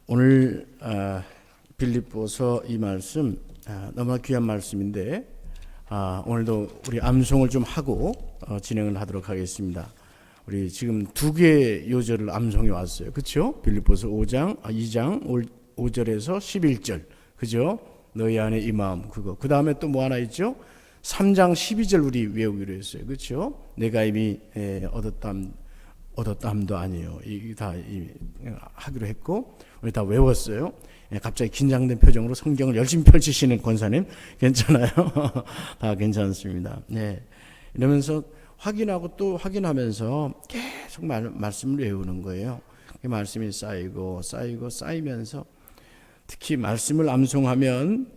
오늘 빌립보서 이 말씀 너무 귀한 말씀인데 오늘도 우리 암송을 좀 하고 진행을 하도록 하겠습니다. 우리 지금 두 개의 요절을 암송해 왔어요. 그렇죠? 빌립보서 2장 5절에서 11절. 그죠? 너희 안에 이 마음 그거. 그 다음에 또 뭐 하나 있죠? 3장 12절 우리 외우기로 했어요. 그렇죠? 내가 이미 얻었담도 아니에요. 이 다 하기로 했고 우리 다 외웠어요. 갑자기 긴장된 표정으로 성경을 열심히 펼치시는 권사님 괜찮아요? 다 괜찮습니다. 네. 이러면서 확인하고 또 확인하면서 계속 말씀을 외우는 거예요. 말씀이 쌓이면서 특히 말씀을 암송하면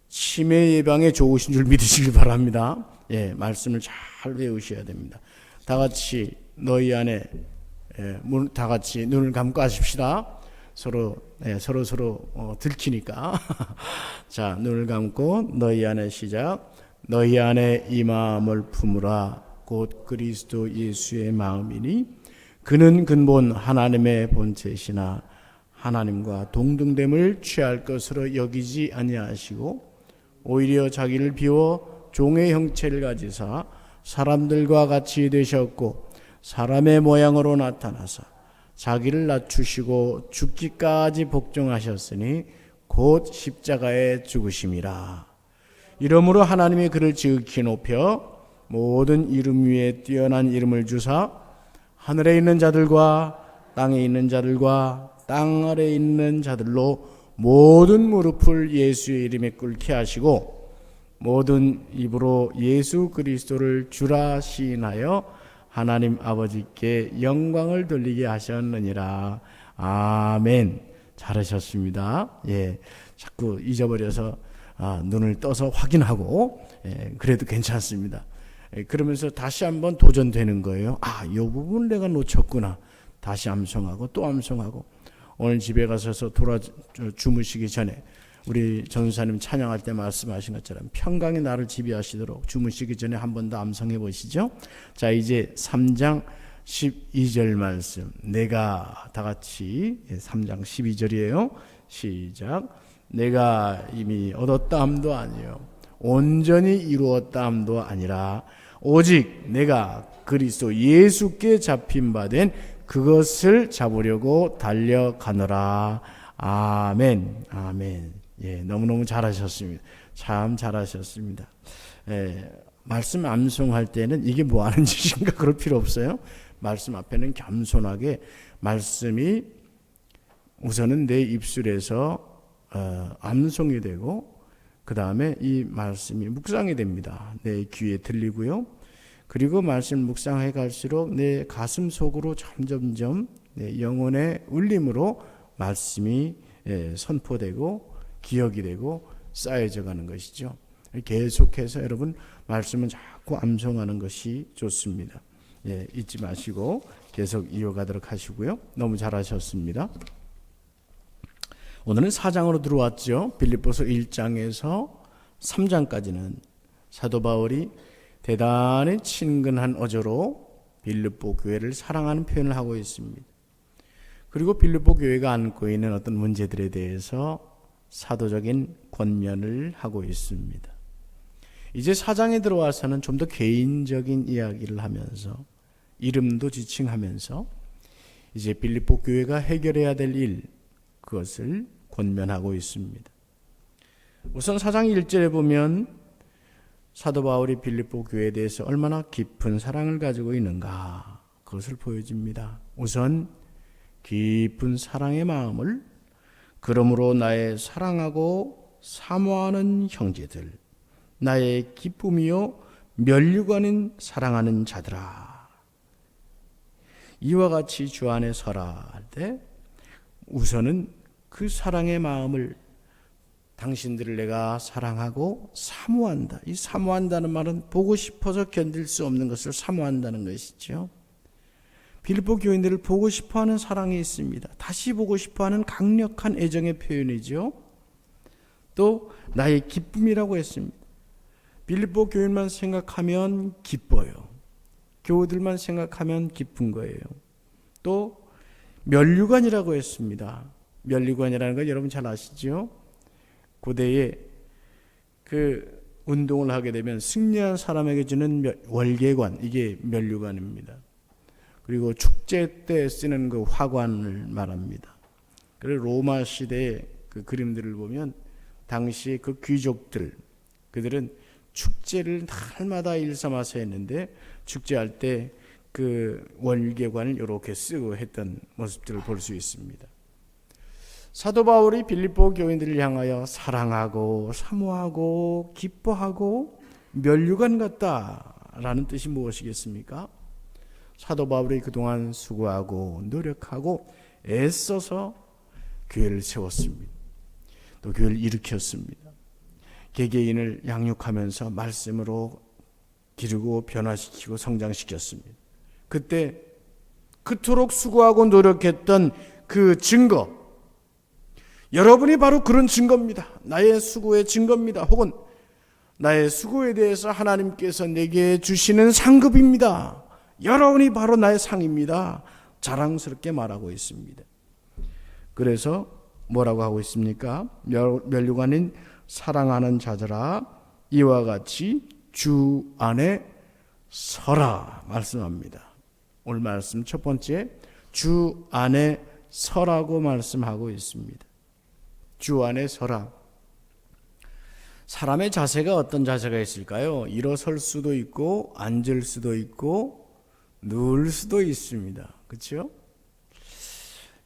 치매 예방에 좋으신 줄 믿으시길 바랍니다. 예, 말씀을 잘 외우셔야 됩니다. 다 같이 너희 안에 다 같이 눈을 감고 하십시다. 서로 들키니까. 자, 눈을 감고 너희 안에 시작. 너희 안에 이 마음을 품으라. 곧 그리스도 예수의 마음이니 그는 근본 하나님의 본체시나 하나님과 동등됨을 취할 것으로 여기지 아니하시고 오히려 자기를 비워 종의 형체를 가지사 사람들과 같이 되셨고 사람의 모양으로 나타나사 자기를 낮추시고 죽기까지 복종하셨으니 곧 십자가에 죽으심이라. 이러므로 하나님이 그를 지극히 높여 모든 이름 위에 뛰어난 이름을 주사 하늘에 있는 자들과 땅에 있는 자들과 땅 아래에 있는 자들로 모든 무릎을 예수의 이름에 꿇게 하시고 모든 입으로 예수 그리스도를 주라 시인하여 하나님 아버지께 영광을 돌리게 하셨느니라. 아멘. 잘하셨습니다. 예, 자꾸 잊어버려서 눈을 떠서 확인하고 그래도 괜찮습니다. 그러면서 다시 한번 도전되는 거예요. 이 부분 내가 놓쳤구나. 다시 암송하고 또 암송하고. 오늘 집에 가셔서 주무시기 전에 우리 전사님 찬양할 때 말씀하신 것처럼 평강이 나를 지배하시도록 주무시기 전에 한 번 더 암송해 보시죠. 자, 이제 3장 12절 말씀. 내가 다 같이 3장 12절이에요. 시작. 내가 이미 얻었다함도 아니요 온전히 이루었다함도 아니라 오직 내가 그리스도 예수께 잡힌 바 된 그것을 잡으려고 달려가노라. 아멘. 아멘. 예, 너무너무 잘하셨습니다. 참 잘하셨습니다. 말씀 암송할 때는 이게 뭐 하는 짓인가 그럴 필요 없어요. 말씀 앞에는 겸손하게 말씀이 우선은 내 입술에서 암송이 되고 그 다음에 이 말씀이 묵상이 됩니다. 내 귀에 들리고요. 그리고 말씀 묵상해 갈수록 내 가슴 속으로 점점점 내 영혼의 울림으로 말씀이 선포되고 기억이 되고 쌓여져 가는 것이죠. 계속해서 여러분 말씀은 자꾸 암송하는 것이 좋습니다. 예, 잊지 마시고 계속 이어가도록 하시고요. 너무 잘하셨습니다. 오늘은 4장으로 들어왔죠. 빌립보서 1장에서 3장까지는 사도 바울이 대단히 친근한 어조로 빌립보 교회를 사랑하는 표현을 하고 있습니다. 그리고 빌립보 교회가 안고 있는 어떤 문제들에 대해서 사도적인 권면을 하고 있습니다. 이제 4장에 들어와서는 좀 더 개인적인 이야기를 하면서 이름도 지칭하면서 이제 빌립보 교회가 해결해야 될 일, 그것을 권면하고 있습니다. 우선 4장 1절에 보면 사도 바울이 빌립보 교회에 대해서 얼마나 깊은 사랑을 가지고 있는가 그것을 보여줍니다. 우선 깊은 사랑의 마음을 그러므로 나의 사랑하고 사모하는 형제들 나의 기쁨이요 면류관인 사랑하는 자들아 이와 같이 주 안에 서라 할 때 우선은 그 사랑의 마음을 당신들을 내가 사랑하고 사모한다. 이 사모한다는 말은 보고 싶어서 견딜 수 없는 것을 사모한다는 것이죠. 빌립보 교인들을 보고 싶어하는 사랑이 있습니다. 다시 보고 싶어하는 강력한 애정의 표현이죠. 또 나의 기쁨이라고 했습니다. 빌립보 교인만 생각하면 기뻐요. 교우들만 생각하면 기쁜 거예요. 또 면류관이라고 했습니다. 면류관이라는 거 여러분 잘 아시죠? 고대에 그 운동을 하게 되면 승리한 사람에게 주는 월계관, 이게 면류관입니다. 그리고 축제 때 쓰는 그 화관을 말합니다. 그래서 로마 시대의 그 그림들을 보면 당시 그 귀족들, 그들은 축제를 날마다 일삼아서 했는데 축제할 때 그 월계관을 이렇게 쓰고 했던 모습들을 볼 수 있습니다. 사도 바울이 빌립보 교인들을 향하여 사랑하고 사모하고 기뻐하고 면류관 같다라는 뜻이 무엇이겠습니까? 사도 바울이 그동안 수고하고 노력하고 애써서 교회를 세웠습니다. 또 교회를 일으켰습니다. 개개인을 양육하면서 말씀으로 기르고 변화시키고 성장시켰습니다. 그때 그토록 수고하고 노력했던 그 증거, 여러분이 바로 그런 증거입니다. 나의 수고의 증거입니다. 혹은 나의 수고에 대해서 하나님께서 내게 주시는 상급입니다. 여러분이 바로 나의 상입니다. 자랑스럽게 말하고 있습니다. 그래서 뭐라고 하고 있습니까? 면류관인 사랑하는 자들아, 이와 같이 주 안에 서라 말씀합니다. 오늘 말씀 첫 번째, 주 안에 서라고 말씀하고 있습니다. 주 안에 서라. 사람의 자세가 어떤 자세가 있을까요? 일어설 수도 있고 앉을 수도 있고 누울 수도 있습니다. 그렇죠?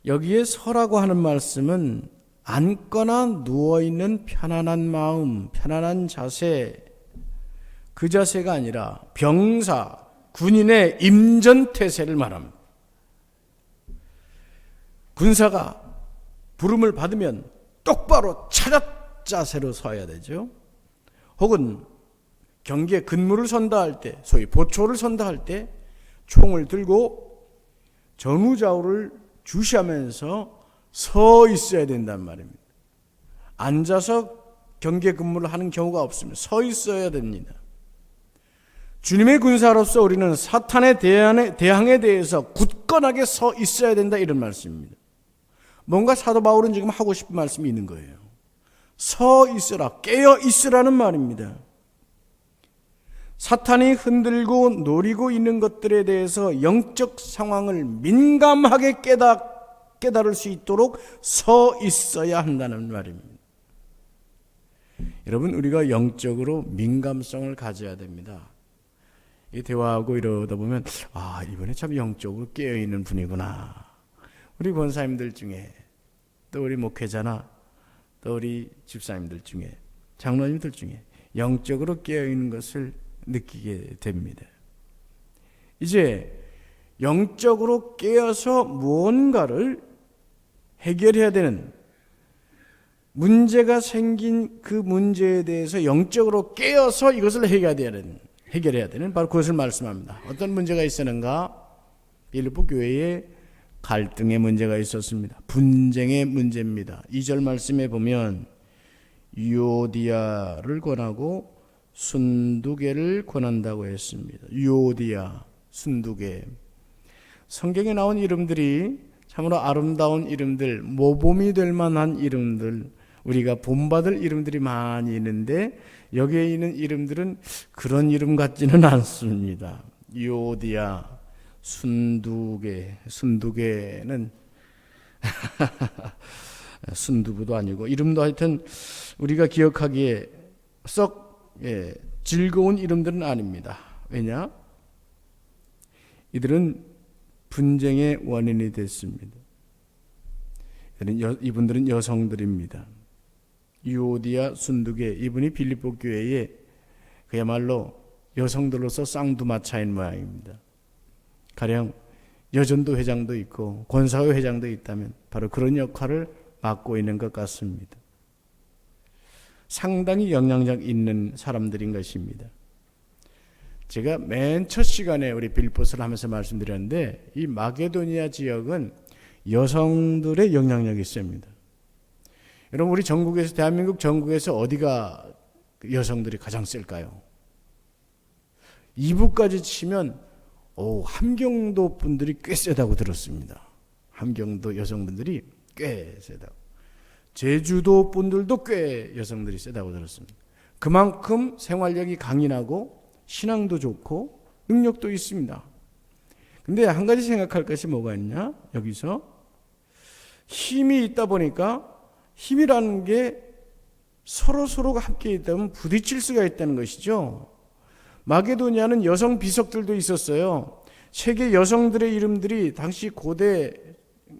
여기에 서라고 하는 말씀은 앉거나 누워있는 편안한 마음, 편안한 자세, 그 자세가 아니라 병사, 군인의 임전태세를 말합니다. 군사가 부름을 받으면 똑바로 차렷 자세로 서야 되죠. 혹은 경계 근무를 선다 할 때, 소위 보초를 선다 할 때 총을 들고 전후좌우를 주시하면서 서 있어야 된단 말입니다. 앉아서 경계 근무를 하는 경우가 없으면 서 있어야 됩니다. 주님의 군사로서 우리는 사탄의 대항에 대해서 굳건하게 서 있어야 된다, 이런 말씀입니다. 뭔가 사도 바울은 지금 하고 싶은 말씀이 있는 거예요. 서 있으라, 깨어 있으라는 말입니다. 사탄이 흔들고 노리고 있는 것들에 대해서 영적 상황을 민감하게 깨달을 수 있도록 서 있어야 한다는 말입니다. 여러분, 우리가 영적으로 민감성을 가져야 됩니다. 이 대화하고 이러다 보면 이번에 참 영적으로 깨어있는 분이구나. 우리 권사님들 중에, 또 우리 목회자나 또 우리 집사님들 중에, 장로님들 중에 영적으로 깨어있는 것을 느끼게 됩니다. 이제 영적으로 깨어서 무언가를 해결해야 되는, 문제가 생긴 그 문제에 대해서 영적으로 깨어서 이것을 해결해야 되는 바로 그것을 말씀합니다. 어떤 문제가 있었는가? 빌립보 교회에 갈등의 문제가 있었습니다. 분쟁의 문제입니다. 2절 말씀에 보면 유오디아를 권하고 순두개를 권한다고 했습니다. 유오디아, 순두개. 성경에 나온 이름들이 참으로 아름다운 이름들, 모범이 될 만한 이름들, 우리가 본받을 이름들이 많이 있는데 여기에 있는 이름들은 그런 이름 같지는 않습니다. 유오디아, 순두개는 순두부도 아니고 이름도 하여튼 우리가 기억하기에 썩 즐거운 이름들은 아닙니다. 왜냐? 이들은 분쟁의 원인이 됐습니다. 이분들은 여성들입니다. 유오디아, 순두개, 이분이 빌립보 교회에 그야말로 여성들로서 쌍두마차인 모양입니다. 가령 여전도 회장도 있고 권사회 회장도 있다면 바로 그런 역할을 맡고 있는 것 같습니다. 상당히 영향력 있는 사람들인 것입니다. 제가 맨 첫 시간에 우리 빌립보서를 하면서 말씀드렸는데 이 마게도니아 지역은 여성들의 영향력이 있습니다. 여러분, 우리 전국에서, 대한민국 전국에서 어디가 여성들이 가장 셀까요? 이부까지 치면 함경도 분들이 꽤 세다고 들었습니다. 함경도 여성분들이 꽤 세다고. 제주도 분들도 꽤 여성들이 세다고 들었습니다. 그만큼 생활력이 강인하고 신앙도 좋고 능력도 있습니다. 근데 한 가지 생각할 것이 뭐가 있냐? 여기서 힘이 있다 보니까 힘이라는 게 서로가 함께 있다면 부딪힐 수가 있다는 것이죠. 마게도니아는 여성 비석들도 있었어요. 세계 여성들의 이름들이 당시 고대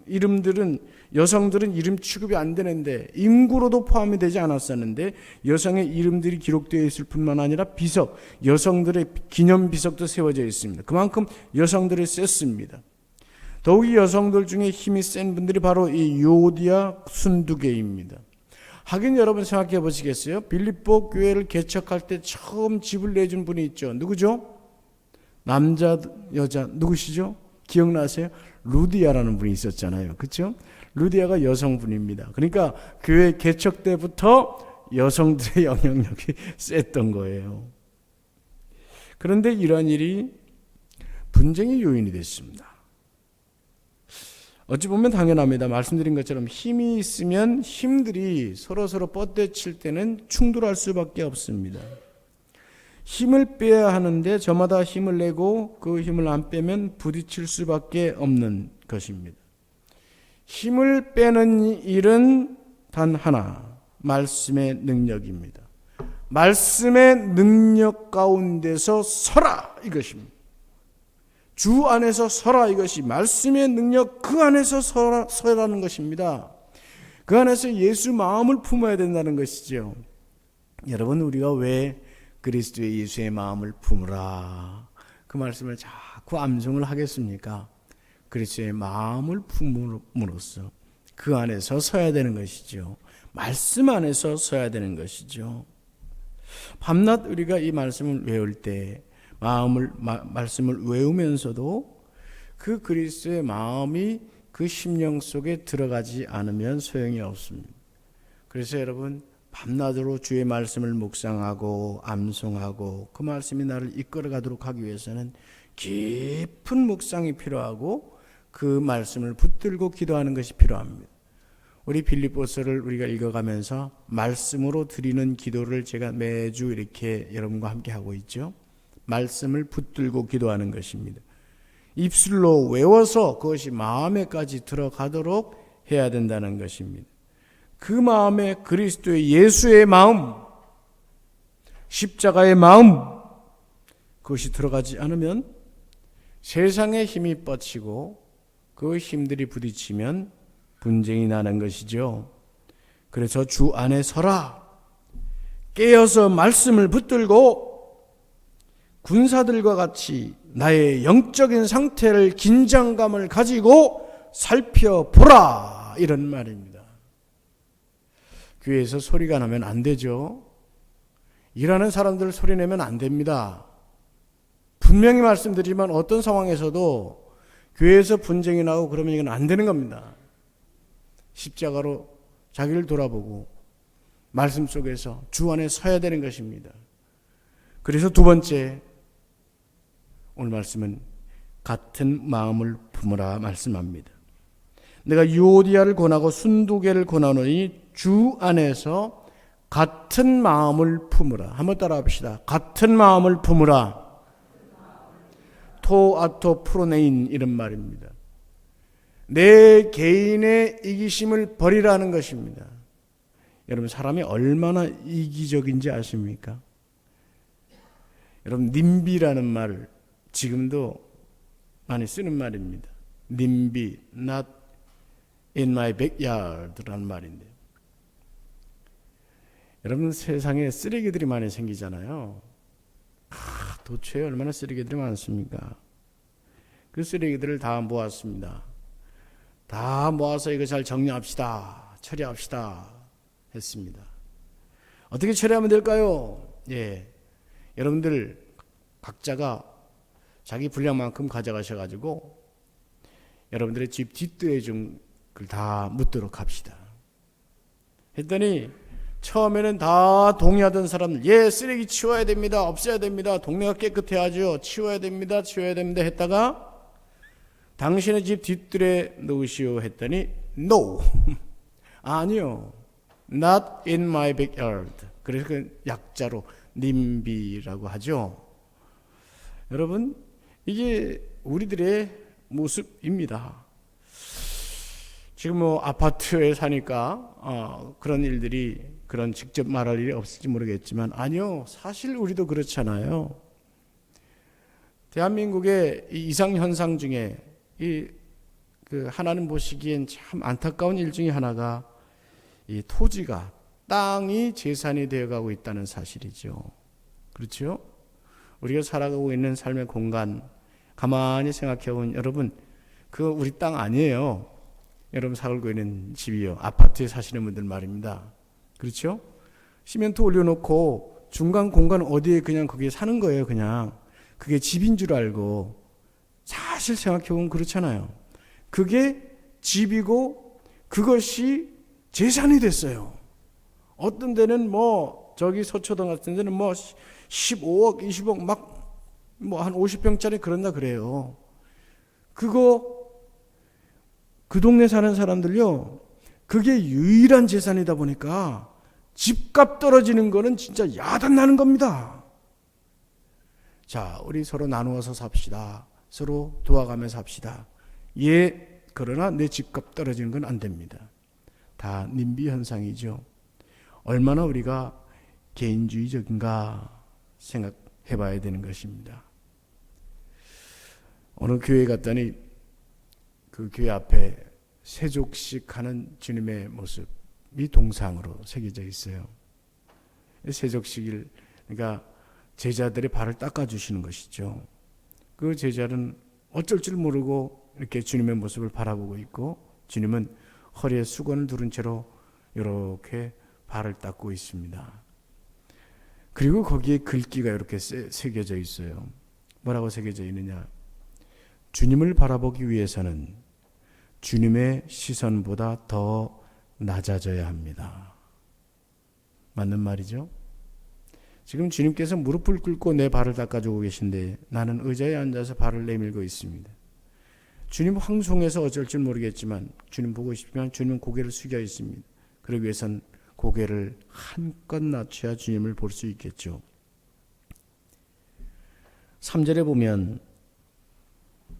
이름들은 여성들은 이름 취급이 안 되는데 인구로도 포함이 되지 않았었는데 여성의 이름들이 기록되어 있을 뿐만 아니라 비석, 여성들의 기념 비석도 세워져 있습니다. 그만큼 여성들이 셌습니다. 더욱이 여성들 중에 힘이 센 분들이 바로 이 유오디아 순두개입니다. 하긴 여러분 생각해 보시겠어요? 빌립보 교회를 개척할 때 처음 집을 내준 분이 있죠. 누구죠? 남자, 여자 누구시죠? 기억나세요? 루디아라는 분이 있었잖아요. 그렇죠? 루디아가 여성분입니다. 그러니까 교회 개척 때부터 여성들의 영향력이 셌던 거예요. 그런데 이러한 일이 분쟁의 요인이 됐습니다. 어찌 보면 당연합니다. 말씀드린 것처럼 힘이 있으면 힘들이 서로 뻗대칠 때는 충돌할 수밖에 없습니다. 힘을 빼야 하는데 저마다 힘을 내고 그 힘을 안 빼면 부딪힐 수밖에 없는 것입니다. 힘을 빼는 일은 단 하나, 말씀의 능력입니다. 말씀의 능력 가운데서 서라 이것입니다. 주 안에서 서라 이것이 말씀의 능력 그 안에서 서라는 것입니다. 그 안에서 예수 마음을 품어야 된다는 것이죠. 여러분 우리가 왜 그리스도의 예수의 마음을 품으라 그 말씀을 자꾸 암송을 하겠습니까? 그리스도의 마음을 품음으로써 그 안에서 서야 되는 것이죠. 말씀 안에서 서야 되는 것이죠. 밤낮 우리가 이 말씀을 외울 때 말씀을 외우면서도 그 그리스도의 마음이 그 심령 속에 들어가지 않으면 소용이 없습니다. 그래서 여러분 밤낮으로 주의 말씀을 묵상하고 암송하고 그 말씀이 나를 이끌어가도록 하기 위해서는 깊은 묵상이 필요하고 그 말씀을 붙들고 기도하는 것이 필요합니다. 우리 빌립보서를 우리가 읽어가면서 말씀으로 드리는 기도를 제가 매주 이렇게 여러분과 함께 하고 있죠. 말씀을 붙들고 기도하는 것입니다. 입술로 외워서 그것이 마음에까지 들어가도록 해야 된다는 것입니다. 그 마음에 그리스도의 예수의 마음, 십자가의 마음, 그것이 들어가지 않으면 세상의 힘이 뻗치고 그 힘들이 부딪히면 분쟁이 나는 것이죠. 그래서 주 안에 서라. 깨어서 말씀을 붙들고 군사들과 같이 나의 영적인 상태를 긴장감을 가지고 살펴보라 이런 말입니다. 교회에서 소리가 나면 안 되죠. 일하는 사람들 소리 내면 안 됩니다. 분명히 말씀드리지만 어떤 상황에서도 교회에서 분쟁이 나고 그러면 이건 안 되는 겁니다. 십자가로 자기를 돌아보고 말씀 속에서 주 안에 서야 되는 것입니다. 그래서 두 번째 오늘 말씀은 같은 마음을 품으라 말씀합니다. 내가 유오디아를 권하고 순두개를 권하노니 주 안에서 같은 마음을 품으라. 한번 따라 합시다. 같은 마음을 품으라. 토아토 프로네인 이런 말입니다. 내 개인의 이기심을 버리라는 것입니다. 여러분 사람이 얼마나 이기적인지 아십니까? 여러분 님비라는 말 지금도 많이 쓰는 말입니다. 님비, not in my backyard라는 말인데 여러분 세상에 쓰레기들이 많이 생기잖아요. 도처에 얼마나 쓰레기들이 많습니까? 그 쓰레기들을 다 모았습니다. 다 모아서 이거 잘 정리합시다. 처리합시다. 했습니다. 어떻게 처리하면 될까요? 여러분들 각자가 자기 분량만큼 가져가셔가지고 여러분들의 집 뒷뜰에 좀 그걸 다 묻도록 합시다. 했더니 처음에는 다 동의하던 사람들 쓰레기 치워야 됩니다. 없애야 됩니다. 동네가 깨끗해야죠. 치워야 됩니다. 했다가 당신의 집 뒷뜰에 넣으시오 했더니 No. 아니요. Not in my backyard. 그래서 그 약자로 님비라고 하죠. 여러분, 이게 우리들의 모습입니다. 지금 뭐 아파트에 사니까 그런 일들이, 그런 직접 말할 일이 없을지 모르겠지만, 아니요, 사실 우리도 그렇잖아요. 대한민국의 이 이상현상 중에 그 하나님 보시기엔 참 안타까운 일 중에 하나가 이 토지가, 땅이 재산이 되어가고 있다는 사실이죠. 그렇죠? 우리가 살아가고 있는 삶의 공간 가만히 생각해보면, 여러분, 그거 우리 땅 아니에요. 여러분 살고 있는 집이요, 아파트에 사시는 분들 말입니다. 그렇죠? 시멘트 올려놓고 중간 공간 어디에 그냥 거기에 사는 거예요. 그냥 그게 집인 줄 알고. 사실 생각해보면 그렇잖아요. 그게 집이고 그것이 재산이 됐어요. 어떤 데는 뭐 저기 서초동 같은 데는 뭐 15억 20억 막 뭐 한 50평짜리 그런다 그래요. 그거 그 동네 사는 사람들요, 그게 유일한 재산이다 보니까 집값 떨어지는 거는 진짜 야단나는 겁니다. 자, 우리 서로 나누어서 삽시다. 서로 도와가며 삽시다. 예, 그러나 내 집값 떨어지는 건 안 됩니다. 다 님비 현상이죠. 얼마나 우리가 개인주의적인가 생각해 봐야 되는 것입니다. 어느 교회 갔더니 그 교회 앞에 세족식 하는 주님의 모습이 동상으로 새겨져 있어요. 세족식을, 그러니까 제자들의 발을 닦아주시는 것이죠. 그 제자는 어쩔 줄 모르고 이렇게 주님의 모습을 바라보고 있고, 주님은 허리에 수건을 두른 채로 이렇게 발을 닦고 있습니다. 그리고 거기에 글귀가 이렇게 새겨져 있어요. 뭐라고 새겨져 있느냐? 주님을 바라보기 위해서는 주님의 시선보다 더 낮아져야 합니다. 맞는 말이죠? 지금 주님께서 무릎을 꿇고 내 발을 닦아주고 계신데 나는 의자에 앉아서 발을 내밀고 있습니다. 주님 황송해서 어쩔 줄 모르겠지만 주님 보고 싶으면 주님은 고개를 숙여 있습니다. 그러기 위해선 고개를 한껏 낮춰야 주님을 볼 수 있겠죠. 3절에 보면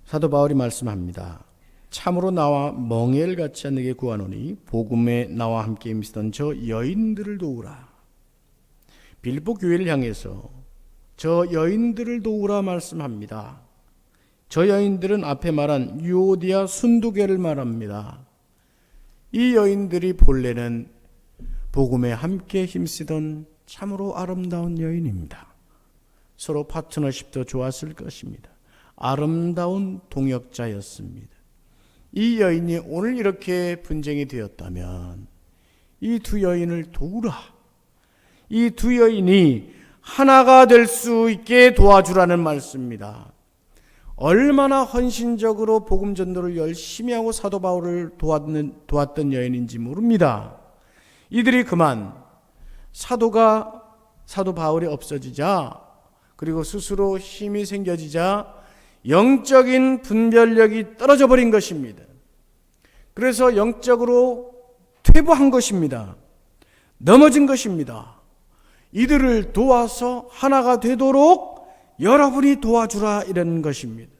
사도 바울이 말씀합니다. 참으로 나와 멍에일같이 내게 구하노니 복음에 나와 함께 임시던 저 여인들을 도우라. 빌립보 교회를 향해서 저 여인들을 도우라 말씀합니다. 저 여인들은 앞에 말한 유오디아 순두교를 말합니다. 이 여인들이 본래는 복음에 함께 힘쓰던 참으로 아름다운 여인입니다. 서로 파트너십도 좋았을 것입니다. 아름다운 동역자였습니다. 이 여인이 오늘 이렇게 분쟁이 되었다면 이 두 여인을 도우라. 이 두 여인이 하나가 될 수 있게 도와주라는 말씀입니다. 얼마나 헌신적으로 복음 전도를 열심히 하고 사도 바울을 도왔던 여인인지 모릅니다. 이들이 그만 사도 바울이 없어지자, 그리고 스스로 힘이 생겨지자 영적인 분별력이 떨어져 버린 것입니다. 그래서 영적으로 퇴보한 것입니다. 넘어진 것입니다. 이들을 도와서 하나가 되도록 여러분이 도와주라, 이런 것입니다.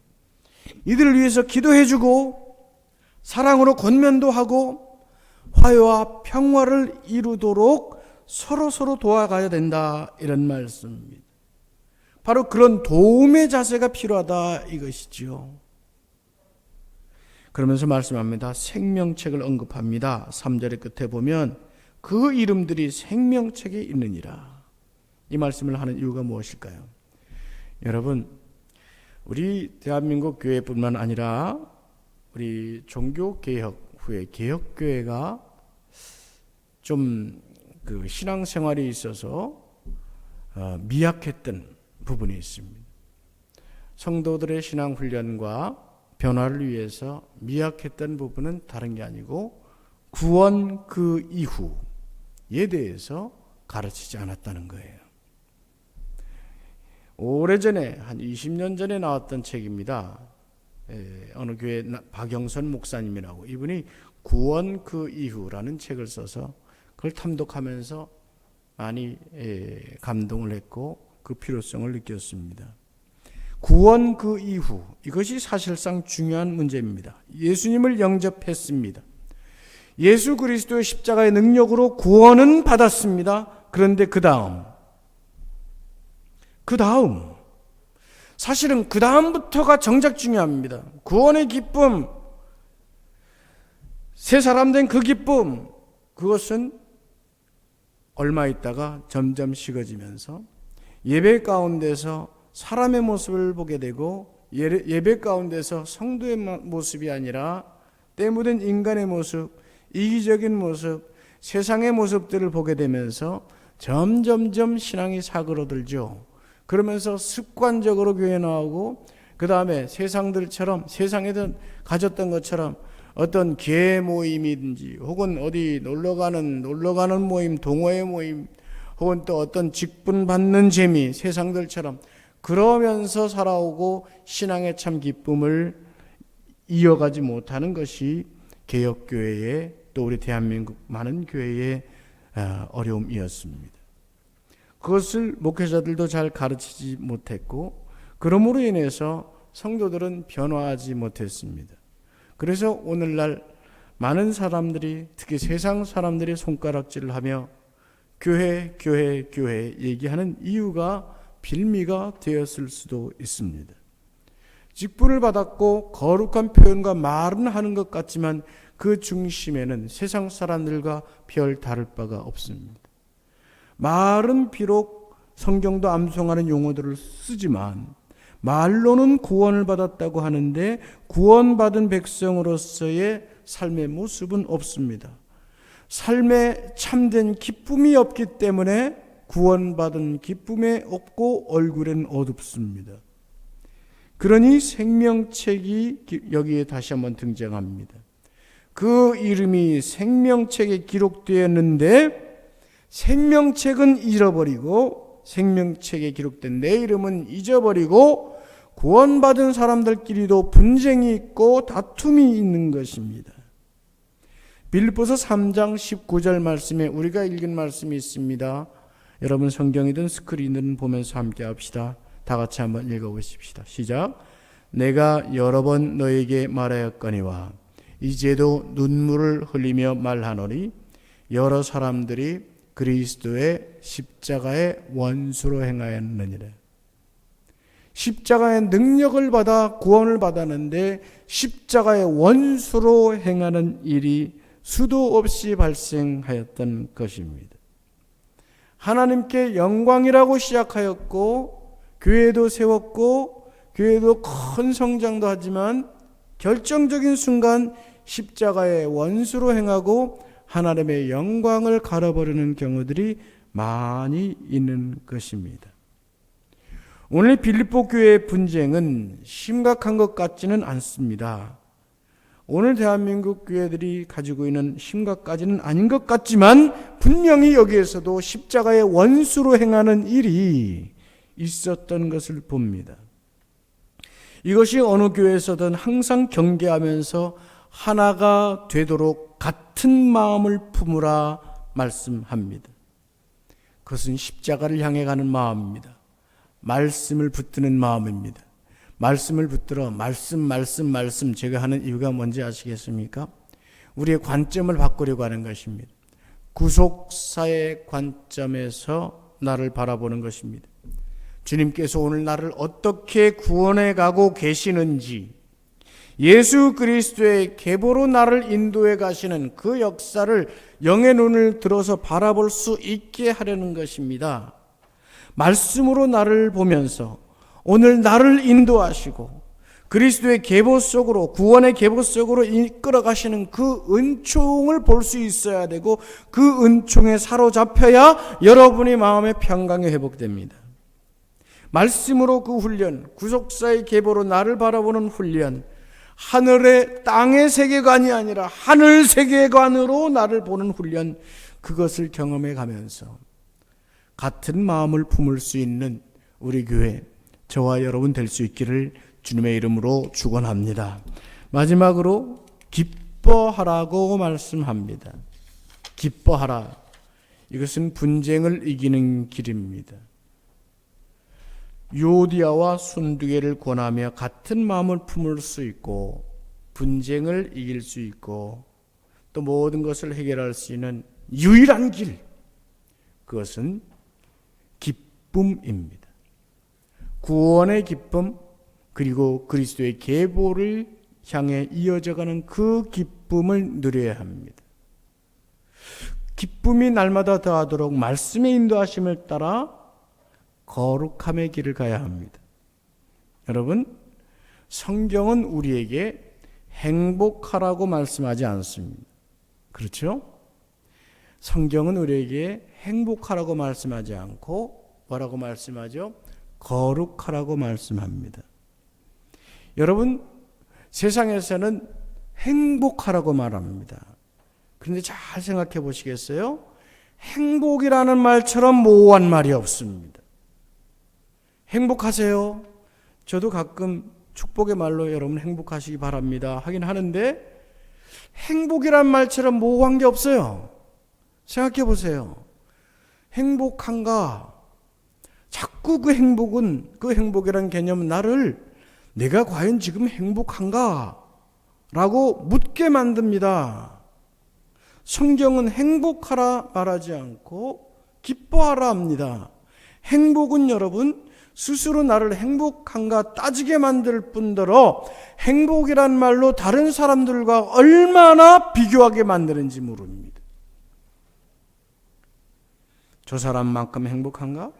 이들을 위해서 기도해주고 사랑으로 권면도 하고 화해와 평화를 이루도록 서로 도와가야 된다, 이런 말씀입니다. 바로 그런 도움의 자세가 필요하다, 이것이지요. 그러면서 말씀합니다. 생명책을 언급합니다. 3절의 끝에 보면 그 이름들이 생명책에 있느니라. 이 말씀을 하는 이유가 무엇일까요? 여러분, 우리 대한민국 교회뿐만 아니라 우리 종교개혁 후에 개혁교회가 좀 그 신앙생활에 있어서 미약했던 부분이 있습니다. 성도들의 신앙훈련과 변화를 위해서 미약했던 부분은 다른 게 아니고 구원 그 이후에 대해서 가르치지 않았다는 거예요. 오래전에 한 20년 전에 나왔던 책입니다. 어느 교회 박영선 목사님이라고, 이분이 구원 그 이후라는 책을 써서 그걸 탐독하면서 많이 감동을 했고 그 필요성을 느꼈습니다. 구원 그 이후, 이것이 사실상 중요한 문제입니다. 예수님을 영접했습니다. 예수 그리스도의 십자가의 능력으로 구원은 받았습니다. 그런데 그 다음 사실은 그 다음부터가 정작 중요합니다. 구원의 기쁨, 새 사람 된 그 기쁨, 그것은 얼마 있다가 점점 식어지면서 예배 가운데서 사람의 모습을 보게 되고, 예배 가운데서 성도의 모습이 아니라 때 묻은 인간의 모습, 이기적인 모습, 세상의 모습들을 보게 되면서 점점점 신앙이 사그러들죠. 그러면서 습관적으로 교회 나오고, 그 다음에 세상들처럼, 세상에서 가졌던 것처럼 어떤 개 모임이든지 혹은 어디 놀러가는 모임, 동호회 모임, 혹은 또 어떤 직분 받는 재미, 세상들처럼 그러면서 살아오고 신앙의 참 기쁨을 이어가지 못하는 것이 개혁교회의, 또 우리 대한민국 많은 교회의 어려움이었습니다. 그것을 목회자들도 잘 가르치지 못했고, 그러므로 인해서 성도들은 변화하지 못했습니다. 그래서 오늘날 많은 사람들이, 특히 세상 사람들이 손가락질을 하며 교회 얘기하는 이유가 빌미가 되었을 수도 있습니다. 직분을 받았고 거룩한 표현과 말은 하는 것 같지만 그 중심에는 세상 사람들과 별 다를 바가 없습니다. 말은 비록 성경도 암송하는 용어들을 쓰지만 말로는 구원을 받았다고 하는데 구원받은 백성으로서의 삶의 모습은 없습니다. 삶에 참된 기쁨이 없기 때문에 구원받은 기쁨에 없고 얼굴엔 어둡습니다. 그러니 생명책이 여기에 다시 한번 등장합니다. 그 이름이 생명책에 기록되었는데 생명책은 잃어버리고, 생명책에 기록된 내 이름은 잊어버리고, 구원받은 사람들끼리도 분쟁이 있고 다툼이 있는 것입니다. 빌립보서 3장 19절 말씀에 우리가 읽은 말씀이 있습니다. 여러분 성경이든 스크린이든 보면서 함께 합시다. 다 같이 한번 읽어보십시다. 시작. 내가 여러 번 너에게 말하였거니와 이제도 눈물을 흘리며 말하노니 여러 사람들이 그리스도의 십자가의 원수로 행하였느니라. 십자가의 능력을 받아 구원을 받았는데 십자가의 원수로 행하는 일이 수도 없이 발생하였던 것입니다. 하나님께 영광이라고 시작하였고 교회도 세웠고 교회도 큰 성장도 하지만 결정적인 순간 십자가의 원수로 행하고 하나님의 영광을 갈아버리는 경우들이 많이 있는 것입니다. 오늘 빌립보 교회의 분쟁은 심각한 것 같지는 않습니다. 오늘 대한민국 교회들이 가지고 있는 심각까지는 아닌 것 같지만 분명히 여기에서도 십자가의 원수로 행하는 일이 있었던 것을 봅니다. 이것이 어느 교회에서든 항상 경계하면서 하나가 되도록 같은 마음을 품으라 말씀합니다. 그것은 십자가를 향해 가는 마음입니다. 말씀을 붙드는 마음입니다. 말씀을 붙들어 말씀 제가 하는 이유가 뭔지 아시겠습니까? 우리의 관점을 바꾸려고 하는 것입니다. 구속사의 관점에서 나를 바라보는 것입니다. 주님께서 오늘 나를 어떻게 구원해 가고 계시는지, 예수 그리스도의 계보로 나를 인도해 가시는 그 역사를 영의 눈을 들어서 바라볼 수 있게 하려는 것입니다. 말씀으로 나를 보면서 오늘 나를 인도하시고 그리스도의 계보 속으로, 구원의 계보 속으로 이끌어 가시는 그 은총을 볼 수 있어야 되고 그 은총에 사로잡혀야 여러분의 마음의 평강이 회복됩니다. 말씀으로 그 훈련, 구속사의 계보로 나를 바라보는 훈련, 하늘의 땅의 세계관이 아니라 하늘 세계관으로 나를 보는 훈련, 그것을 경험해 가면서 같은 마음을 품을 수 있는 우리 교회, 저와 여러분 될 수 있기를 주님의 이름으로 축원합니다. 마지막으로 기뻐하라고 말씀합니다. 기뻐하라. 이것은 분쟁을 이기는 길입니다. 유오디아와 순두개를 권하며 같은 마음을 품을 수 있고 분쟁을 이길 수 있고 또 모든 것을 해결할 수 있는 유일한 길, 그것은 기쁨입니다. 구원의 기쁨, 그리고 그리스도의 계보를 향해 이어져가는 그 기쁨을 누려야 합니다. 기쁨이 날마다 더하도록 말씀의 인도하심을 따라 거룩함의 길을 가야 합니다. 여러분, 성경은 우리에게 행복하라고 말씀하지 않습니다. 그렇죠? 성경은 우리에게 행복하라고 말씀하지 않고 뭐라고 말씀하죠? 거룩하라고 말씀합니다. 여러분, 세상에서는 행복하라고 말합니다. 그런데 잘 생각해 보시겠어요? 행복이라는 말처럼 모호한 말이 없습니다. 행복하세요? 저도 가끔 축복의 말로 여러분 행복하시기 바랍니다 하긴 하는데 행복이란 말처럼 모호한 게 없어요. 생각해 보세요. 행복한가? 자꾸 그 행복이라는 개념은 나를 내가 과연 지금 행복한가? 라고 묻게 만듭니다. 성경은 행복하라 말하지 않고 기뻐하라 합니다. 행복은 여러분 스스로 나를 행복한가 따지게 만들 뿐더러 행복이란 말로 다른 사람들과 얼마나 비교하게 만드는지 모릅니다. 저 사람만큼 행복한가?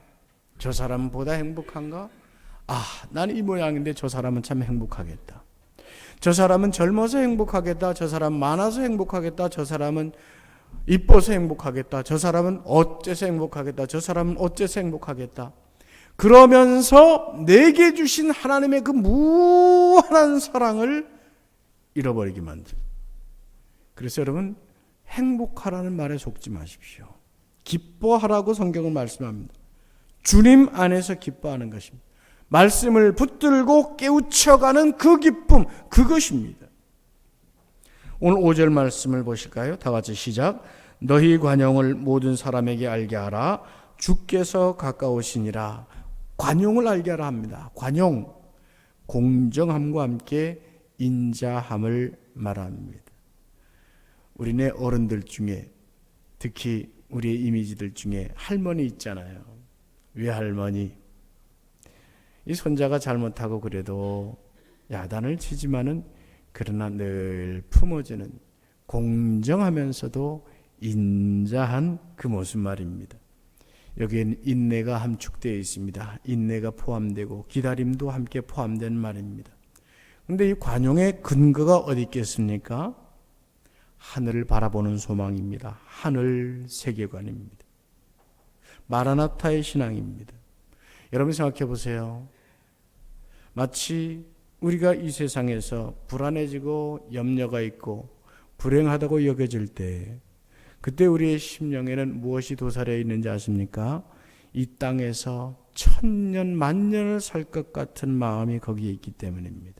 저 사람보다 행복한가? 난 이 모양인데 저 사람은 참 행복하겠다. 저 사람은 젊어서 행복하겠다. 저 사람 많아서 행복하겠다. 저 사람은 이뻐서 행복하겠다. 저 사람은 어째서 행복하겠다. 저 사람은 어째서 행복하겠다. 그러면서 내게 주신 하나님의 그 무한한 사랑을 잃어버리게 만듭니다. 그래서 여러분, 행복하라는 말에 속지 마십시오. 기뻐하라고 성경은 말씀합니다. 주님 안에서 기뻐하는 것입니다. 말씀을 붙들고 깨우쳐가는 그 기쁨, 그것입니다. 오늘 5절 말씀을 보실까요? 다 같이 시작. 너희 관용을 모든 사람에게 알게 하라. 주께서 가까우시니라. 관용을 알게 하라 합니다. 관용, 공정함과 함께 인자함을 말합니다. 우리네 어른들 중에 특히 우리의 이미지들 중에 할머니 있잖아요. 외할머니. 이 손자가 잘못하고 그래도 야단을 치지만은 그러나 늘 품어주는 공정하면서도 인자한 그 모습 말입니다. 여기에는 인내가 함축되어 있습니다. 인내가 포함되고 기다림도 함께 포함된 말입니다. 그런데 이 관용의 근거가 어디 있겠습니까? 하늘을 바라보는 소망입니다. 하늘 세계관입니다. 마라나타의 신앙입니다. 여러분 생각해 보세요. 마치 우리가 이 세상에서 불안해지고 염려가 있고 불행하다고 여겨질 때 그때 우리의 심령에는 무엇이 도사려 있는지 아십니까? 이 땅에서 천년 만년을 살 것 같은 마음이 거기에 있기 때문입니다.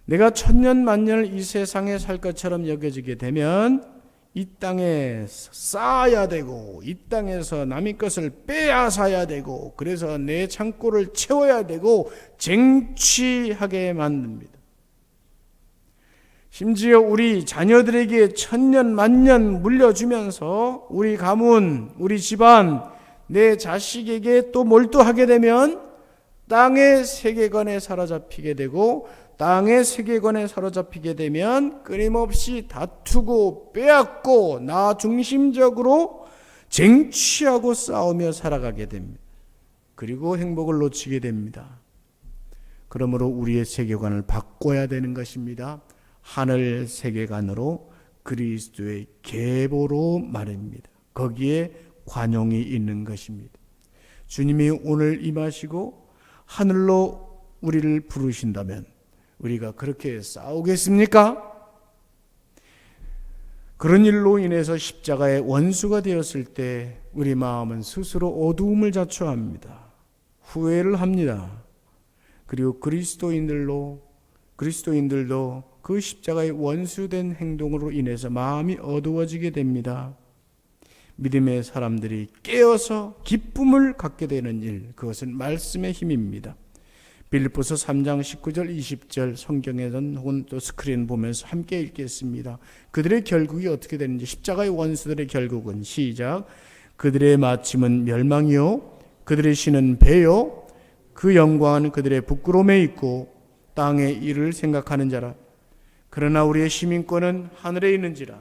내가 천년 만년을 이 세상에 살 것처럼 여겨지게 되면 이 땅에 쌓아야 되고 이 땅에서 남의 것을 빼앗아야 되고 그래서 내 창고를 채워야 되고 쟁취하게 만듭니다. 심지어 우리 자녀들에게 천년 만년 물려주면서 우리 가문, 우리 집안, 내 자식에게 또 몰두하게 되면 땅의 세계관에 사로잡히게 되고 땅의 세계관에 사로잡히게 되면 끊임없이 다투고 빼앗고 나 중심적으로 쟁취하고 싸우며 살아가게 됩니다. 그리고 행복을 놓치게 됩니다. 그러므로 우리의 세계관을 바꿔야 되는 것입니다. 하늘 세계관으로 그리스도의 계보로 말입니다. 거기에 관용이 있는 것입니다. 주님이 오늘 임하시고 하늘로 우리를 부르신다면 우리가 그렇게 싸우겠습니까? 그런 일로 인해서 십자가의 원수가 되었을 때 우리 마음은 스스로 어두움을 자초합니다. 후회를 합니다. 그리고 그리스도인들도 그 십자가의 원수된 행동으로 인해서 마음이 어두워지게 됩니다. 믿음의 사람들이 깨어서 기쁨을 갖게 되는 일, 그것은 말씀의 힘입니다. 빌립보서 3장 19절 20절 성경에는 혹은 또 스크린 보면서 함께 읽겠습니다. 그들의 결국이 어떻게 되는지, 십자가의 원수들의 결국은 시작. 그들의 마침은 멸망이요 그들의 신은 배요 그 영광은 그들의 부끄러움에 있고 땅의 일을 생각하는 자라. 그러나 우리의 시민권은 하늘에 있는지라.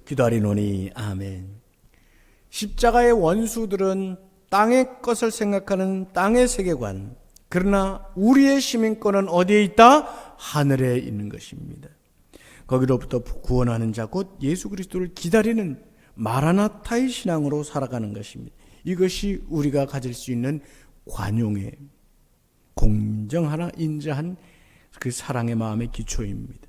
기다리노니. 아멘. 십자가의 원수들은 땅의 것을 생각하는 땅의 세계관, 그러나 우리의 시민권은 어디에 있다? 하늘에 있는 것입니다. 거기로부터 구원하는 자 곧 예수 그리스도를 기다리는 마라나타의 신앙으로 살아가는 것입니다. 이것이 우리가 가질 수 있는 관용의 공정하나 인자한 그 사랑의 마음의 기초입니다.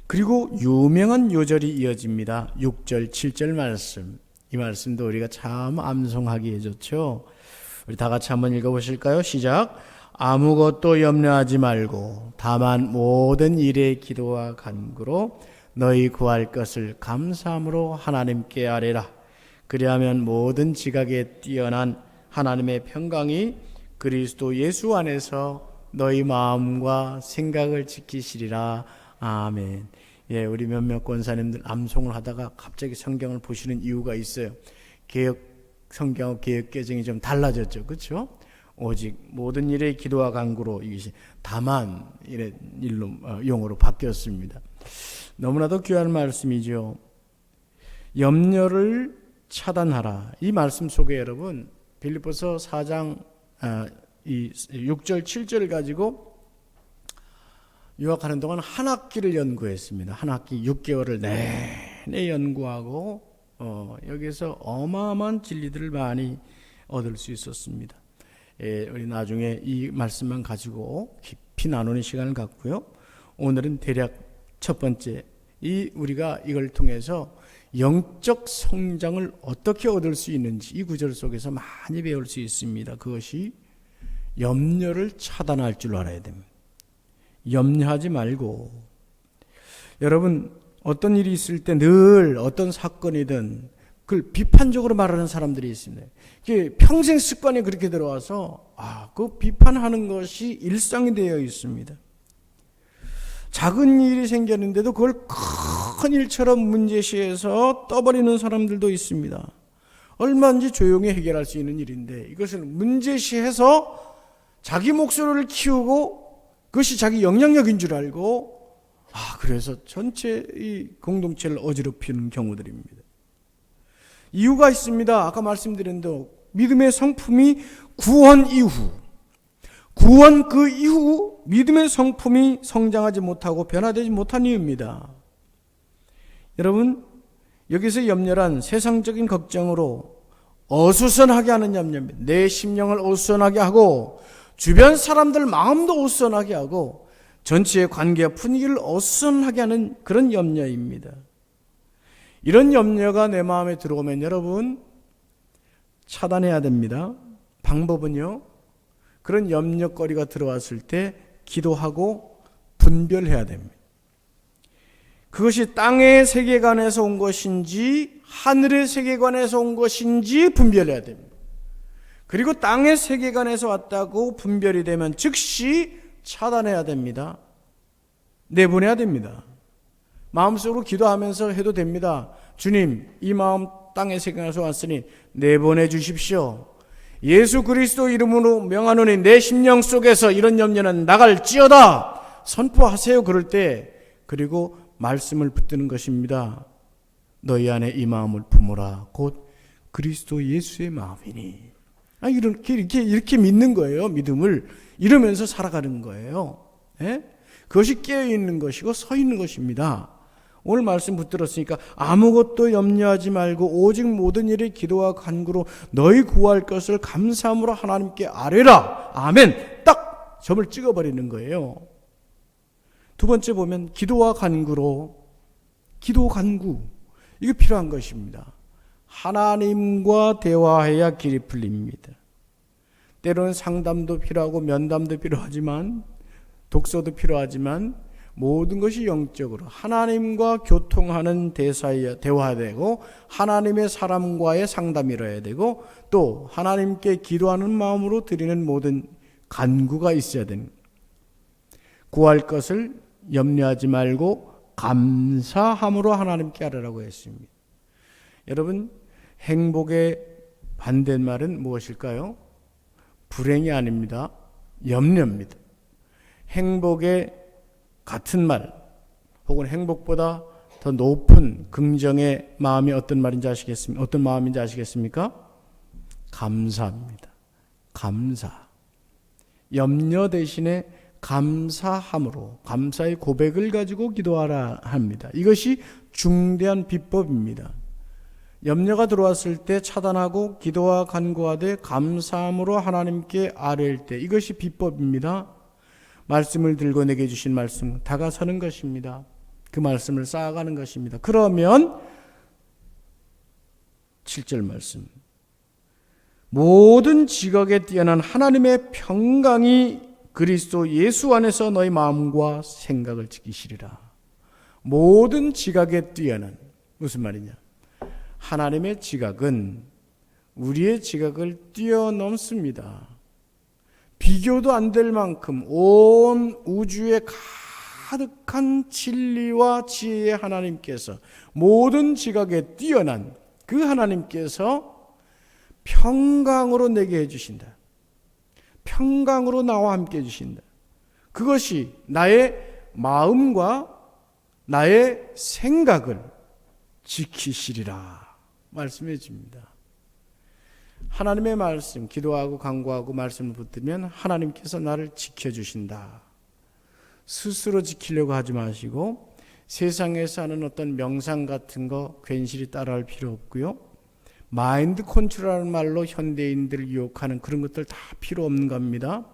그리고 유명한 요절이 이어집니다. 6절 7절 말씀, 이 말씀도 우리가 참 암송하기에 좋죠. 우리 다 같이 한번 읽어보실까요? 시작. 아무것도 염려하지 말고 다만 모든 일에 기도와 간구로 너희 구할 것을 감사함으로 하나님께 아뢰라. 그리하면 모든 지각에 뛰어난 하나님의 평강이 그리스도 예수 안에서 너희 마음과 생각을 지키시리라. 아멘. 예, 우리 몇몇 권사님들 암송을 하다가 갑자기 성경을 보시는 이유가 있어요. 성경하고 개역 개정이 좀 달라졌죠, 그렇죠? 오직 모든 일에 기도와 간구로, 이것이 다만 이래 일로 용어로 바뀌었습니다. 너무나도 귀한 말씀이죠. 염려를 차단하라. 이 말씀 속에 여러분 빌립보서 4장 이 6절 7절을 가지고 유학하는 동안 한 학기를 연구했습니다. 한 학기 6개월을 내내 연구하고 여기서 어마어마한 진리들을 많이 얻을 수 있었습니다. 우리 나중에 이 말씀만 가지고 깊이 나누는 시간을 갖고요. 오늘은 대략 첫 번째, 우리가 이걸 통해서 영적 성장을 어떻게 얻을 수 있는지 이 구절 속에서 많이 배울 수 있습니다. 그것이 염려를 차단할 줄 알아야 됩니다. 염려하지 말고, 여러분 어떤 일이 있을 때 늘 어떤 사건이든 그걸 비판적으로 말하는 사람들이 있습니다. 그게 평생 습관이 그렇게 들어와서 그 비판하는 것이 일상이 되어 있습니다. 작은 일이 생겼는데도 그걸 큰 일처럼 문제시해서 떠버리는 사람들도 있습니다. 얼마든지 조용히 해결할 수 있는 일인데 이것을 문제시해서 자기 목소리를 키우고 그것이 자기 영향력인 줄 알고 그래서 전체 이 공동체를 어지럽히는 경우들입니다. 이유가 있습니다. 아까 말씀드린 대로 믿음의 성품이 구원 그 이후 믿음의 성품이 성장하지 못하고 변화되지 못한 이유입니다. 여러분, 여기서 염려란 세상적인 걱정으로 어수선하게 하는 염려입니다. 내 심령을 어수선하게 하고 주변 사람들 마음도 어수선하게 하고 전체의 관계와 분위기를 어수선하게 하는 그런 염려입니다. 이런 염려가 내 마음에 들어오면 여러분 차단해야 됩니다. 방법은요, 그런 염려거리가 들어왔을 때 기도하고 분별해야 됩니다. 그것이 땅의 세계관에서 온 것인지 하늘의 세계관에서 온 것인지 분별해야 됩니다. 그리고 땅의 세계관에서 왔다고 분별이 되면 즉시 차단해야 됩니다. 내보내야 됩니다. 마음속으로 기도하면서 해도 됩니다. 주님, 이 마음 땅의 세계관에서 왔으니 내보내 주십시오. 예수 그리스도 이름으로 명하노니 내 심령 속에서 이런 염려는 나갈지어다 선포하세요. 그럴 때 그리고 말씀을 붙드는 것입니다. 너희 안에 이 마음을 품으라 곧 그리스도 예수의 마음이니. 이렇게 믿는 거예요. 믿음을 이러면서 살아가는 거예요. 예? 그것이 깨어있는 것이고 서 있는 것입니다. 오늘 말씀 붙들었으니까 아무것도 염려하지 말고 오직 모든 일에 기도와 간구로 너희 구할 것을 감사함으로 하나님께 아뢰라. 아멘. 딱 점을 찍어버리는 거예요. 두 번째 보면 기도와 간구, 이게 필요한 것입니다. 하나님과 대화해야 길이 풀립니다. 때로는 상담도 필요하고 면담도 필요하지만 독서도 필요하지만 모든 것이 영적으로 하나님과 교통하는 대화되고 하나님의 사람과의 상담이 이뤄야 되고 또 하나님께 기도하는 마음으로 드리는 모든 간구가 있어야 됩니다. 구할 것을 염려하지 말고 감사함으로 하나님께 하라고 했습니다. 여러분, 행복의 반대말은 무엇일까요? 불행이 아닙니다. 염려입니다. 행복의 같은 말 혹은 행복보다 더 높은 긍정의 마음이 어떤 말인지 아시겠습니까? 어떤 마음인지 아시겠습니까? 감사입니다. 감사. 염려 대신에 감사함으로 감사의 고백을 가지고 기도하라 합니다. 이것이 중대한 비법입니다. 염려가 들어왔을 때 차단하고 기도와 간구하되 감사함으로 하나님께 아뢰일 때 이것이 비법입니다. 말씀을 들고 내게 주신 말씀 다가서는 것입니다. 그 말씀을 쌓아가는 것입니다. 그러면 7절 말씀 모든 지각에 뛰어난 하나님의 평강이 그리스도 예수 안에서 너희 마음과 생각을 지키시리라. 모든 지각에 뛰어난 무슨 말이냐? 하나님의 지각은 우리의 지각을 뛰어넘습니다. 비교도 안 될 만큼 온 우주에 가득한 진리와 지혜의 하나님께서 모든 지각에 뛰어난 그 하나님께서 평강으로 내게 해주신다. 평강으로 나와 함께 해주신다. 그것이 나의 마음과 나의 생각을 지키시리라 말씀해 줍니다. 하나님의 말씀, 기도하고 간구하고 말씀을 붙들면 하나님께서 나를 지켜주신다. 스스로 지키려고 하지 마시고 세상에서 하는 어떤 명상 같은 거 괜시리 따라할 필요 없고요. 마인드 컨트롤하는 말로 현대인들을 유혹하는 그런 것들 다 필요 없는 겁니다.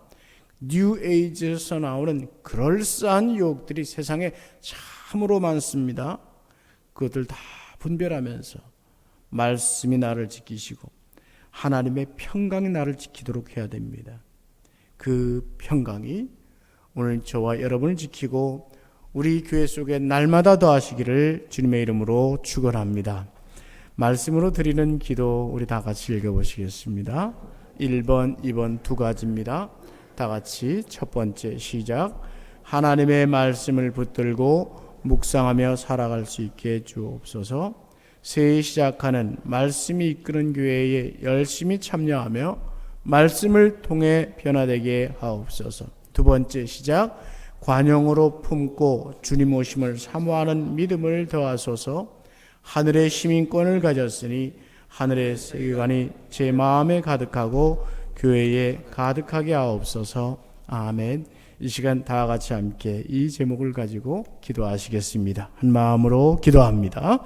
뉴 에이지에서 나오는 그럴싸한 유혹들이 세상에 참으로 많습니다. 그것들 다 분별하면서 말씀이 나를 지키시고 하나님의 평강이 나를 지키도록 해야 됩니다. 그 평강이 오늘 저와 여러분을 지키고 우리 교회 속에 날마다 더하시기를 주님의 이름으로 축원합니다. 말씀으로 드리는 기도 우리 다 같이 읽어보시겠습니다. 1번, 2번 두 가지입니다. 다 같이 첫 번째 시작. 하나님의 말씀을 붙들고 묵상하며 살아갈 수 있게 주옵소서. 새해 시작하는 말씀이 이끄는 교회에 열심히 참여하며 말씀을 통해 변화되게 하옵소서. 두 번째 시작. 관용으로 품고 주님 오심을 사모하는 믿음을 더하소서. 하늘의 시민권을 가졌으니 하늘의 세계관이 제 마음에 가득하고 교회에 가득하게 하옵소서. 아멘. 이 시간 다 같이 함께 이 제목을 가지고 기도하시겠습니다. 한 마음으로 기도합니다.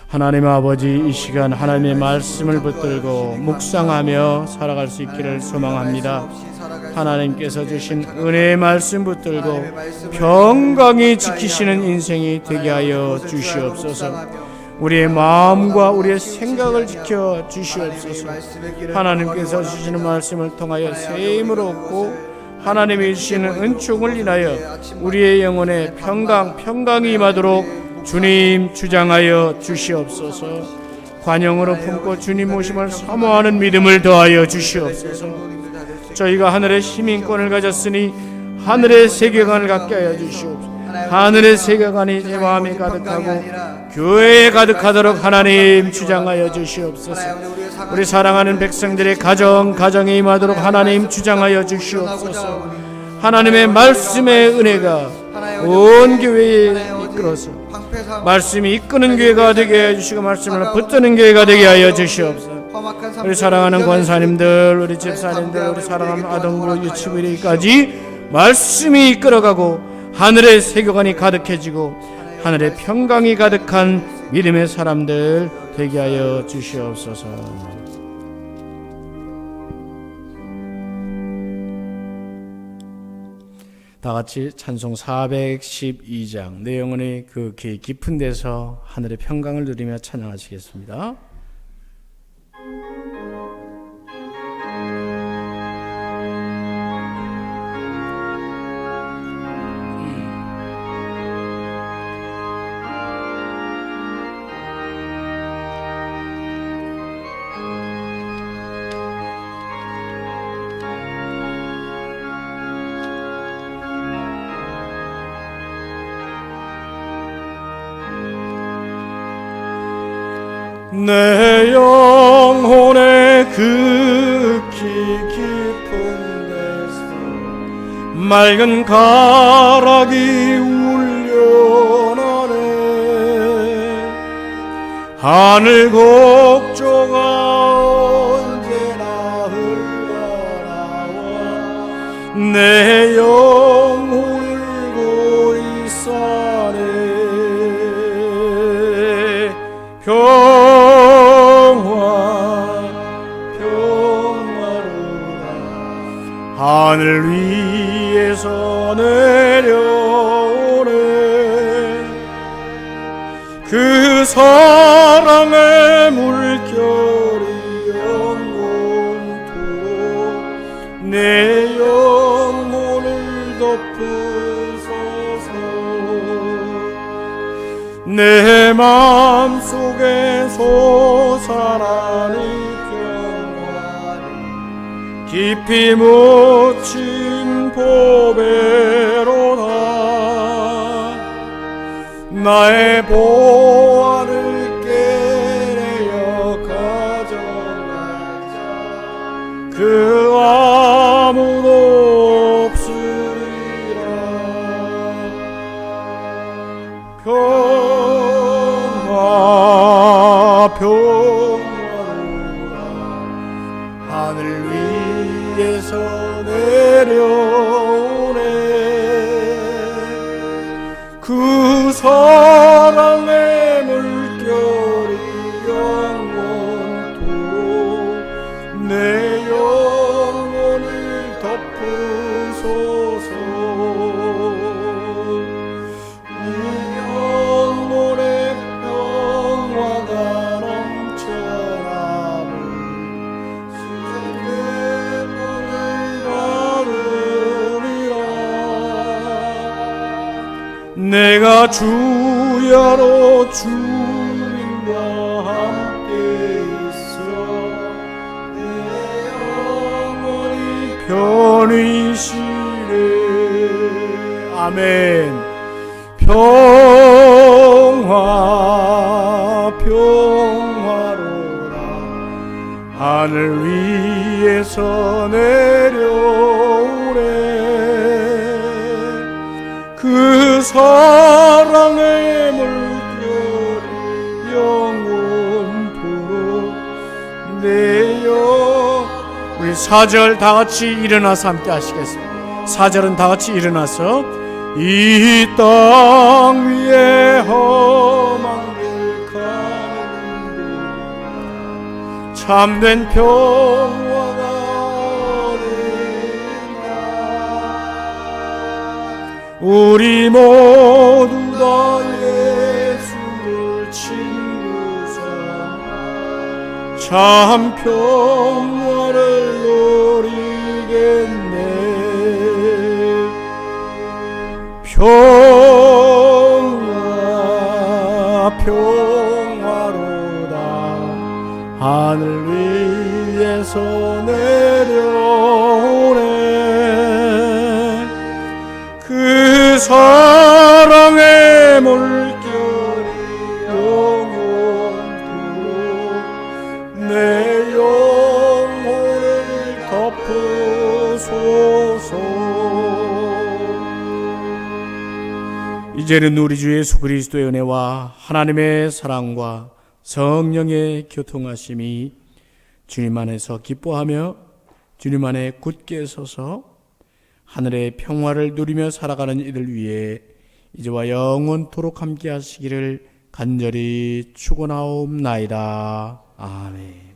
하나님 아버지, 이 시간 하나님의 말씀을 붙들고 묵상하며 살아갈 수 있기를 소망합니다. 하나님께서 주신 은혜의 말씀 붙들고 평강히 지키시는 인생이 되게 하여 주시옵소서. 우리의 마음과 우리의 생각을 지켜 주시옵소서. 하나님께서 주시는 말씀을 통하여 새 힘을 얻고 하나님이 주시는 은총을 인하여 우리의 영혼에 평강이 임하도록 주님 주장하여 주시옵소서. 관용으로 품고 주님 오심을 사모하는 믿음을 더하여 주시옵소서. 저희가 하늘의 시민권을 가졌으니 하늘의 세계관을 갖게 하여 주시옵소서. 하늘의 세계관이 제 마음에 가득하고 교회에 가득하도록 하나님 주장하여 주시옵소서. 우리 사랑하는 백성들의 가정에 임하도록 하나님 주장하여 주시옵소서. 하나님의 말씀의 은혜가 온 교회에 이끌어서 말씀이 이끄는 교회가 되게 해주시고 말씀을 붙드는 교회가 되게 하여 주시옵소서. 우리 사랑하는 권사님들, 우리 집사님들, 우리 사랑하는 아동부 유치부 이르기까지 말씀이 이끌어가고 하늘의 세계관이 가득해지고 하늘의 평강이 가득한 믿음의 사람들 되게 하여 주시옵소서. 다 같이 찬송 412장 내 영혼의 그 깊은 데서 하늘의 평강을 누리며 찬양하시겠습니다. 내 영혼의 극히 깊은 데서 맑은 가락이 울려나네. 하늘 곡조가 언제나 흘러나와 내 영혼을 고이사네. 평화로다. 하늘 위에서 내려오네. 그 사랑의 물결이 영원토록 내 영혼을 덮으소서. 내 마음속에 솟아나는 평화를 깊이 묻힌 보배로다. 나의 보화를 깨내어 가져가자. 그 아무도 없으리라. 평화로다. 하늘 위에서 내려오네. 그 사랑의 물결이 영원토록 내 영혼을 덮으소서. 이 영혼의 평화가 넘쳐나는 수색의 받으리라. 내가 주야로 주님과 함께 있어 내 영혼이 편히 쉬네. 아멘. 평화로다. 하늘 위에서 내려오네. 그 사랑의 물결이 영원토록 내 우리 4절 다 같이 일어나서 함께 하시겠습니다. 4절은 다 같이 일어나서 이 땅 위에 험한 길 가는 참된 평화가 어딨나. 우리 모두 다 예수를 친구 삼아 참 평화를 누리겠네. 평화로다. 하늘 위에서 내려오네. 그 사랑의 물결이 영원토록 내 영혼을 덮으소서. 이제는 우리 주 예수 그리스도의 은혜와 하나님의 사랑과 성령의 교통하심이 주님 안에서 기뻐하며 주님 안에 굳게 서서 하늘의 평화를 누리며 살아가는 이들 위해 이제와 영원토록 함께 하시기를 간절히 축원하옵나이다. 아멘.